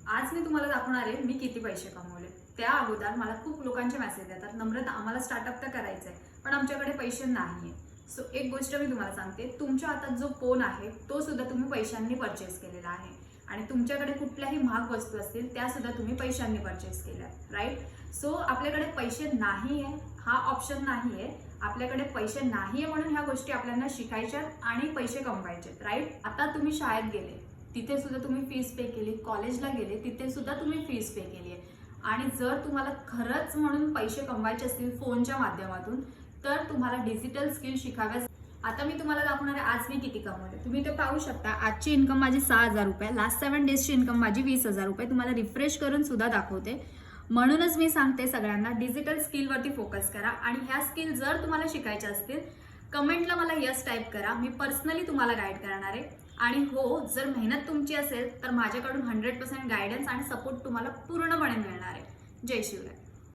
आज मी तुम्हाला दाखवणार आहे मी किती पैसे कमवले। त्या अगोदर मला खूप लोकांचे मेसेज येतात, नम्रता आम्हाला स्टार्टअप तर करायचंय पण आमच्याकडे पैसे नाहीये। सो एक गोष्ट मी तुम्हाला सांगते, तुमच्या हातात जो फोन आहे तो सुद्धा तुम्ही पैशांनी परचेस केलेला आहे आणि तुमच्याकडे कुठल्याही महाग वस्तू असतील त्या सुद्धा तुम्ही पैशांनी परचेस केल्या, राईट। सो आपल्याकडे पैसे नाहीये हा ऑप्शन नाहीये, आपल्याकडे पैसे नाहीये म्हणून ह्या गोष्टी आपल्याला शिकायच्या आणि पैसे कमवायचे, राईट। आता तुम्ही शाळेत गेले तिथे सुद्धा तुम्ही फीस पे केली, कॉलेजला गेले तिथे सुद्धा तुम्ही फीस पे केली आहे आणि जर तुम्हाला खरंच म्हणून पैसे कमवायचे असतील फोनच्या माध्यमातून तर तुम्हाला डिजिटल स्किल शिकाव्याच। आता मी तुम्हाला दाखवणार आहे आज मी किती कमवले। तुम्ही ते पाहू शकता, आजची इन्कम माझी 6,000 रुपये, लास्ट 7 डेजची इन्कम माझी 20,000 रुपये। तुम्हाला रिफ्रेश करून सुद्धा दाखवते। म्हणूनच मी सांगते सगळ्यांना डिजिटल स्किलवरती फोकस करा आणि ह्या स्किल जर तुम्हाला शिकायच्या असतील कमेंटला मला यस टाईप करा, मी पर्सनली तुम्हाला गाईड करणार आहे। आणि हो, जर मेहनत तुमची असेल तर माझ्याकडून 100% गायडन्स आणि सपोर्ट तुम्हाला पूर्णपणे मिळणार आहे। जय शिवराय।